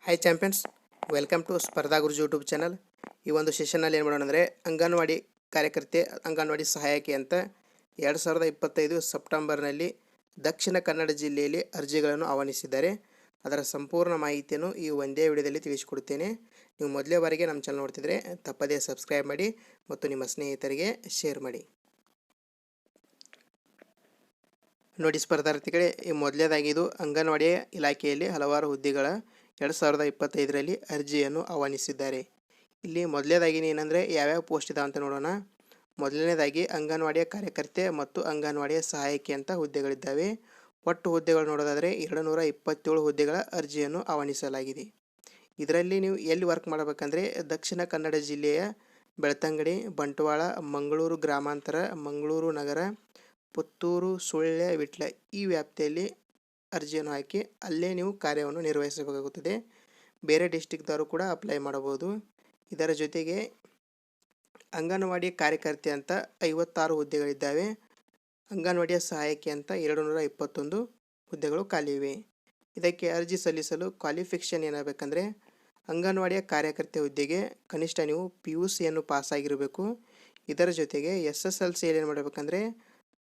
Hi champions, welcome to ಸ್ಪರ್ಧಾ ಗುರುಜಿ YouTube channel. ಈ ಒಂದು ಸೆಷನ್ನಲ್ಲಿ ಏನು ಮಾಡೋಣ ಅಂದರೆ ಅಂಗನವಾಡಿ ಕಾರ್ಯಕರ್ತೆ, ಅಂಗನವಾಡಿ ಸಹಾಯಕಿ ಅಂತ 2025 ಸೆಪ್ಟೆಂಬರ್ನಲ್ಲಿ ದಕ್ಷಿಣ ಕನ್ನಡ ಜಿಲ್ಲೆಯಲ್ಲಿ ಅರ್ಜಿಗಳನ್ನು ಆಹ್ವಾನಿಸಿದ್ದಾರೆ. ಅದರ ಸಂಪೂರ್ಣ ಮಾಹಿತಿಯನ್ನು ಈ ಒಂದೇ ವಿಡಿಯೋದಲ್ಲಿ ತಿಳಿಸಿಕೊಡುತ್ತೇನೆ. ನೀವು ಮೊದಲೇ ಬಾರಿಗೆ ನಮ್ಮ ಚಾನಲ್ ನೋಡ್ತಿದ್ರೆ ತಪ್ಪದೇ ಸಬ್ಸ್ಕ್ರೈಬ್ ಮಾಡಿ ಮತ್ತು ನಿಮ್ಮ ಸ್ನೇಹಿತರಿಗೆ ಶೇರ್ ಮಾಡಿ. ನೋಡಿ ಸ್ಪರ್ಧಾರ್ಥಿಗಳೇ, ಈ ಮೊದಲನೇದಾಗಿ ಇದು ಅಂಗನವಾಡಿ ಇಲಾಖೆಯಲ್ಲಿ ಹಲವಾರು ಹುದ್ದೆಗಳ 2025ರಲ್ಲಿ ಅರ್ಜಿಯನ್ನು ಆಹ್ವಾನಿಸಿದ್ದಾರೆ. ಇಲ್ಲಿ ಮೊದಲನೇದಾಗಿ ಏನಂದರೆ ಯಾವ್ಯಾವ ಪೋಸ್ಟ್ ಇದಾವೆ ಅಂತ ನೋಡೋಣ. ಮೊದಲನೇದಾಗಿ ಅಂಗನವಾಡಿಯ ಕಾರ್ಯಕರ್ತೆ ಮತ್ತು ಅಂಗನವಾಡಿಯ ಸಹಾಯಕಿ ಅಂತ ಹುದ್ದೆಗಳಿದ್ದಾವೆ. ಒಟ್ಟು ಹುದ್ದೆಗಳು ನೋಡೋದಾದರೆ 227 ಹುದ್ದೆಗಳ ಅರ್ಜಿಯನ್ನು ಆಹ್ವಾನಿಸಲಾಗಿದೆ. ಇದರಲ್ಲಿ ನೀವು ಎಲ್ಲಿ ವರ್ಕ್ ಮಾಡಬೇಕಂದ್ರೆ ದಕ್ಷಿಣ ಕನ್ನಡ ಜಿಲ್ಲೆಯ ಬೆಳ್ತಂಗಡಿ, ಬಂಟ್ವಾಳ, ಮಂಗಳೂರು ಗ್ರಾಮಾಂತರ, ಮಂಗಳೂರು ನಗರ, ಪುತ್ತೂರು, ಸುಳ್ಯ, ವಿಟ್ಲ ಈ ವ್ಯಾಪ್ತಿಯಲ್ಲಿ ಅರ್ಜಿಯನ್ನು ಹಾಕಿ ಅಲ್ಲೇ ನೀವು ಕಾರ್ಯವನ್ನು ನಿರ್ವಹಿಸಬೇಕಾಗುತ್ತದೆ. ಬೇರೆ ಡಿಸ್ಟಿಕ್ದವರು ಕೂಡ ಅಪ್ಲೈ ಮಾಡಬಹುದು. ಇದರ ಜೊತೆಗೆ ಅಂಗನವಾಡಿ ಕಾರ್ಯಕರ್ತೆ ಅಂತ 56 ಹುದ್ದೆಗಳಿದ್ದಾವೆ. ಅಂಗನವಾಡಿಯ ಸಹಾಯಕಿ ಅಂತ 221 ಹುದ್ದೆಗಳು ಖಾಲಿ ಇವೆ. ಇದಕ್ಕೆ ಅರ್ಜಿ ಸಲ್ಲಿಸಲು ಕ್ವಾಲಿಫಿಕೇಷನ್ ಏನಾಗಬೇಕಂದ್ರೆ ಅಂಗನವಾಡಿಯ ಕಾರ್ಯಕರ್ತೆ ಹುದ್ದೆಗೆ ಕನಿಷ್ಠ ನೀವು PUCಯನ್ನು ಪಾಸಾಗಿರಬೇಕು. ಇದರ ಜೊತೆಗೆ SSLCಯಲ್ಲಿ ಏನು ಮಾಡಬೇಕಂದ್ರೆ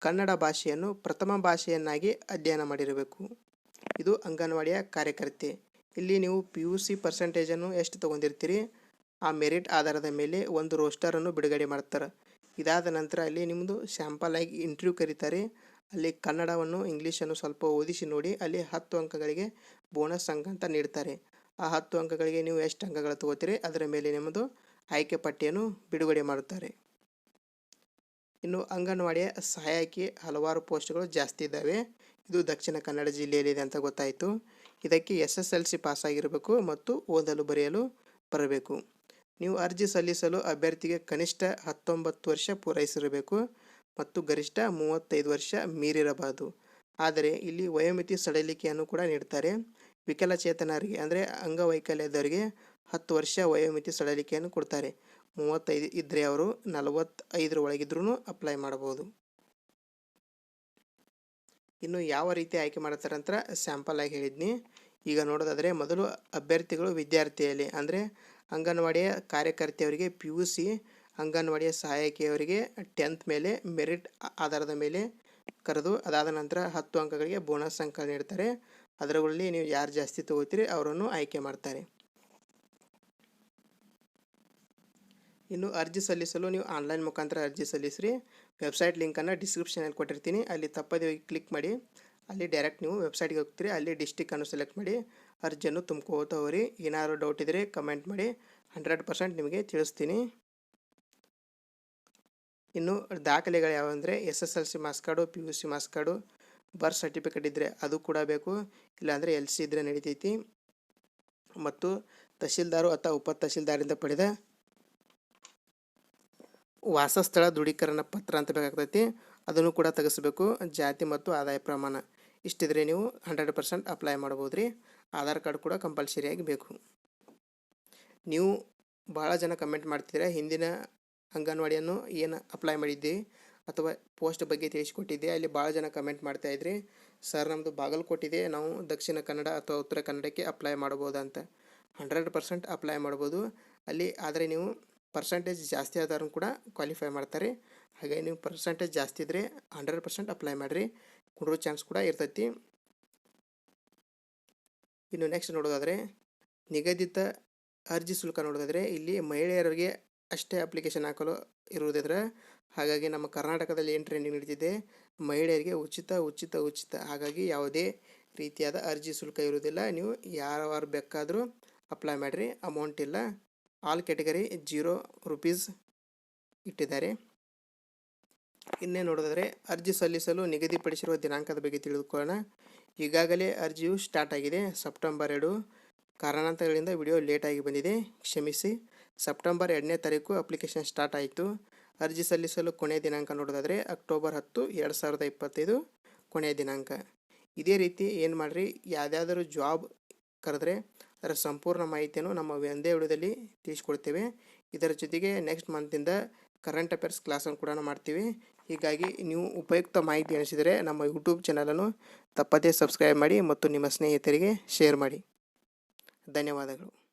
ಕನ್ನಡ ಭಾಷೆಯನ್ನು ಪ್ರಥಮ ಭಾಷೆಯನ್ನಾಗಿ ಅಧ್ಯಯನ ಮಾಡಿರಬೇಕು. ಇದು ಅಂಗನವಾಡಿಯ ಕಾರ್ಯಕರ್ತೆ. ಇಲ್ಲಿ ನೀವು PUC ಪರ್ಸೆಂಟೇಜನ್ನು ಎಷ್ಟು ತೊಗೊಂಡಿರ್ತೀರಿ ಆ ಮೆರಿಟ್ ಆಧಾರದ ಮೇಲೆ ಒಂದು ರೋಸ್ಟರನ್ನು ಬಿಡುಗಡೆ ಮಾಡ್ತಾರೆ. ಇದಾದ ನಂತರ ಅಲ್ಲಿ ನಿಮ್ಮದು ಸ್ಯಾಂಪಲ್ ಆಗಿ ಇಂಟರ್ವ್ಯೂ ಕರೀತಾರೆ. ಅಲ್ಲಿ ಕನ್ನಡವನ್ನು ಇಂಗ್ಲೀಷನ್ನು ಸ್ವಲ್ಪ ಓದಿಸಿ ನೋಡಿ ಅಲ್ಲಿ 10 ಅಂಕಗಳಿಗೆ ಬೋನಸ್ ಅಂಕ ಅಂತ ನೀಡ್ತಾರೆ. ಆ 10 ಅಂಕಗಳಿಗೆ ನೀವು ಎಷ್ಟು ಅಂಕಗಳು ತಗೋತೀರಿ ಅದರ ಮೇಲೆ ನಿಮ್ಮದು ಆಯ್ಕೆ ಪಟ್ಟಿಯನ್ನು ಬಿಡುಗಡೆ ಮಾಡುತ್ತಾರೆ. ಇನ್ನು ಅಂಗನವಾಡಿಯ ಸಹಾಯಕಿ ಹಲವಾರು ಪೋಸ್ಟ್ಗಳು ಜಾಸ್ತಿ ಇದ್ದಾವೆ. ಇದು ದಕ್ಷಿಣ ಕನ್ನಡ ಜಿಲ್ಲೆಯಲ್ಲಿದೆ ಅಂತ ಗೊತ್ತಾಯಿತು. ಇದಕ್ಕೆ SSLC ಪಾಸಾಗಿರಬೇಕು ಮತ್ತು ಓದಲು ಬರೆಯಲು ಬರಬೇಕು. ನೀವು ಅರ್ಜಿ ಸಲ್ಲಿಸಲು ಅಭ್ಯರ್ಥಿಗೆ ಕನಿಷ್ಠ 19 ವರ್ಷ ಪೂರೈಸಿರಬೇಕು ಮತ್ತು ಗರಿಷ್ಠ 35 ವರ್ಷ ಮೀರಿರಬಾರದು. ಆದರೆ ಇಲ್ಲಿ ವಯೋಮಿತಿ ಸಡಿಲಿಕೆಯನ್ನು ಕೂಡ ನೀಡ್ತಾರೆ. ವಿಕಲಚೇತನರಿಗೆ ಅಂದರೆ ಅಂಗವೈಕಲ್ಯದವರಿಗೆ 10 ವರ್ಷ ವಯೋಮಿತಿ ಸಡಿಲಿಕೆಯನ್ನು ಕೊಡ್ತಾರೆ. 35 ಇದ್ದರೆ ಅವರು 45 ಒಳಗಿದ್ರೂ ಅಪ್ಲೈ ಮಾಡಬಹುದು. ಇನ್ನು ಯಾವ ರೀತಿ ಆಯ್ಕೆ ಮಾಡ್ತಾರೆ ಅಂತ ಸ್ಯಾಂಪಲ್ ಆಗಿ ಹೇಳಿದ್ನಿ. ಈಗ ನೋಡೋದಾದರೆ ಮೊದಲು ಅಭ್ಯರ್ಥಿಗಳು ವಿದ್ಯಾರ್ಥಿಯಲ್ಲಿ ಅಂದರೆ ಅಂಗನವಾಡಿಯ ಕಾರ್ಯಕರ್ತೆಯವರಿಗೆ PUC, ಅಂಗನವಾಡಿಯ ಸಹಾಯಕಿಯವರಿಗೆ 10th ಮೇಲೆ ಮೆರಿಟ್ ಆಧಾರದ ಮೇಲೆ ಕರೆದು ಅದಾದ ನಂತರ 10 ಅಂಕಗಳಿಗೆ ಬೋನಸ್ ಅಂಕ ನೀಡ್ತಾರೆ. ಅದರಲ್ಲಿ ನೀವು ಯಾರು ಜಾಸ್ತಿ ತಗೋತೀರಿ ಅವರನ್ನು ಆಯ್ಕೆ ಮಾಡ್ತಾರೆ. ಇನ್ನು ಅರ್ಜಿ ಸಲ್ಲಿಸಲು ನೀವು ಆನ್ಲೈನ್ ಮುಖಾಂತರ ಅರ್ಜಿ ಸಲ್ಲಿಸ್ರಿ. ವೆಬ್ಸೈಟ್ ಲಿಂಕನ್ನು ಡಿಸ್ಕ್ರಿಪ್ಷನಲ್ಲಿ ಕೊಟ್ಟಿರ್ತೀನಿ, ಅಲ್ಲಿ ತಪ್ಪದೇ ಹೋಗಿ ಕ್ಲಿಕ್ ಮಾಡಿ ಅಲ್ಲಿ ಡೈರೆಕ್ಟ್ ನೀವು ವೆಬ್ಸೈಟ್ಗೆ ಹೋಗ್ತೀರಿ. ಅಲ್ಲಿ ಡಿಸ್ಟಿಕ್ಕನ್ನು ಸೆಲೆಕ್ಟ್ ಮಾಡಿ ಅರ್ಜಿಯನ್ನು ತುಂಬ್ಕೋತಾ ಹೋಗ್ರಿ. ಏನಾದರೂ ಡೌಟ್ ಇದ್ದರೆ ಕಮೆಂಟ್ ಮಾಡಿ, 100% ನಿಮಗೆ ತಿಳಿಸ್ತೀನಿ. ಇನ್ನು ದಾಖಲೆಗಳು ಯಾವಂದರೆ SSLC marks card, PUC marks card, birth certificate ಇದ್ದರೆ ಅದು ಕೂಡ ಬೇಕು, ಇಲ್ಲಾಂದರೆ LC ಇದ್ದರೆ ನಡೀತೈತಿ. ಮತ್ತು ತಹಶೀಲ್ದಾರು ಅಥವಾ ಉಪ ತಹಶೀಲ್ದಾರಿಂದ ಪಡೆದ ವಾಸಸ್ಥಳ ದೃಢೀಕರಣ ಪತ್ರ ಅಂತ ಬೇಕಾಗ್ತೈತಿ, ಅದನ್ನು ಕೂಡ ತೆಗೆಸಬೇಕು. ಜಾತಿ ಮತ್ತು ಆದಾಯ ಪ್ರಮಾಣ ಇಷ್ಟಿದ್ರೆ ನೀವು 100% ಅಪ್ಲೈ ಮಾಡ್ಬೋದು ರೀ. ಆಧಾರ್ ಕಾರ್ಡ್ ಕೂಡ ಕಂಪಲ್ಸರಿಯಾಗಿ ಬೇಕು. ನೀವು ಭಾಳ ಜನ ಕಮೆಂಟ್ ಮಾಡ್ತಿದ್ದೀರಾ ಹಿಂದಿನ ಅಂಗನವಾಡಿಯನ್ನು ಏನು ಅಪ್ಲೈ ಮಾಡಿದ್ದೆ ಅಥವಾ ಪೋಸ್ಟ್ ಬಗ್ಗೆ ತಿಳಿಸಿಕೊಟ್ಟಿದ್ದೆ. ಅಲ್ಲಿ ಭಾಳ ಜನ ಕಮೆಂಟ್ ಮಾಡ್ತಾಯಿದ್ರಿ, ಸರ್ ನಮ್ಮದು ಬಾಗಲಕೋಟಿದೆ, ನಾವು ದಕ್ಷಿಣ ಕನ್ನಡ ಅಥವಾ ಉತ್ತರ ಕನ್ನಡಕ್ಕೆ ಅಪ್ಲೈ ಮಾಡ್ಬೋದಾ ಅಂತ. 100% ಅಪ್ಲೈ ಮಾಡ್ಬೋದು ಅಲ್ಲಿ. ಆದರೆ ನೀವು ಪರ್ಸೆಂಟೇಜ್ ಜಾಸ್ತಿ ಆದರೂ ಕೂಡ ಕ್ವಾಲಿಫೈ ಮಾಡ್ತಾರೆ. ಹಾಗೆ ನೀವು ಪರ್ಸೆಂಟೇಜ್ ಜಾಸ್ತಿ ಇದ್ದರೆ 100% ಅಪ್ಲೈ ಮಾಡಿರಿ, ಕೊಡೋ ಚಾನ್ಸ್ ಕೂಡ ಇರ್ತೈತಿ. ಇನ್ನು ನೆಕ್ಸ್ಟ್ ನೋಡೋದಾದರೆ ನಿಗದಿತ ಅರ್ಜಿ ಶುಲ್ಕ ನೋಡೋದಾದರೆ ಇಲ್ಲಿ ಮಹಿಳೆಯರಿಗೆ ಅಷ್ಟೇ ಅಪ್ಲಿಕೇಶನ್ ಹಾಕಲು ಇರುವುದಿದ್ರೆ, ಹಾಗಾಗಿ ನಮ್ಮ ಕರ್ನಾಟಕದಲ್ಲಿ ಏನು ಟ್ರೆಂಡಿಂಗ್ ನಡೀತಿದೆ ಮಹಿಳೆಯರಿಗೆ ಉಚಿತ ಉಚಿತ ಉಚಿತ. ಹಾಗಾಗಿ ಯಾವುದೇ ರೀತಿಯಾದ ಅರ್ಜಿ ಶುಲ್ಕ ಇರುವುದಿಲ್ಲ. ನೀವು ಯಾರು ಬೇಕಾದರೂ ಅಪ್ಲೈ ಮಾಡಿರಿ, ಅಮೌಂಟ್ ಇಲ್ಲ. ಆಲ್ ಕ್ಯಾಟಗರಿ 0 ರೂಪೀಸ್ ಇಟ್ಟಿದ್ದಾರೆ. ಇನ್ನೇ ನೋಡಿದ್ರೆ ಅರ್ಜಿ ಸಲ್ಲಿಸಲು ನಿಗದಿಪಡಿಸಿರುವ ದಿನಾಂಕದ ಬಗ್ಗೆ ತಿಳಿದುಕೊಳ್ಳೋಣ. ಈಗಾಗಲೇ ಅರ್ಜಿಯು ಸ್ಟಾರ್ಟ್ ಆಗಿದೆ ಸೆಪ್ಟೆಂಬರ್ 2. ಕಾರಣಾಂತರಗಳಿಂದ ವಿಡಿಯೋ ಲೇಟಾಗಿ ಬಂದಿದೆ, ಕ್ಷಮಿಸಿ. ಸೆಪ್ಟೆಂಬರ್ 2ನೇ ತಾರೀಕು ಅಪ್ಲಿಕೇಶನ್ ಸ್ಟಾರ್ಟ್ ಆಯಿತು. ಅರ್ಜಿ ಸಲ್ಲಿಸಲು ಕೊನೆಯ ದಿನಾಂಕ ನೋಡೋದಾದರೆ ಅಕ್ಟೋಬರ್ 10, 2025 ಕೊನೆಯ ದಿನಾಂಕ. ಇದೇ ರೀತಿ ಏನು ಮಾಡಿರಿ, ಯಾವುದಾದ್ರೂ ಜಾಬ್ ಕರೆದ್ರೆ ಅದರ ಸಂಪೂರ್ಣ ಮಾಹಿತಿಯನ್ನು ನಮ್ಮ ಒಂದೇ ವಿಡಿಯೋದಲ್ಲಿ ತಿಳಿಸ್ಕೊಡ್ತೇವೆ. ಇದರ ಜೊತೆಗೆ ನೆಕ್ಸ್ಟ್ ಮಂತಿಂದ ಕರೆಂಟ್ ಅಫೇರ್ಸ್ ಕ್ಲಾಸನ್ನು ಕೂಡ ಮಾಡ್ತೀವಿ. ಹೀಗಾಗಿ ನೀವು ಉಪಯುಕ್ತ ಮಾಹಿತಿ ಅನಿಸಿದರೆ ನಮ್ಮ ಯೂಟ್ಯೂಬ್ ಚಾನಲನ್ನು ತಪ್ಪದೇ ಸಬ್ಸ್ಕ್ರೈಬ್ ಮಾಡಿ ಮತ್ತು ನಿಮ್ಮ ಸ್ನೇಹಿತರಿಗೆ ಶೇರ್ ಮಾಡಿ. ಧನ್ಯವಾದಗಳು.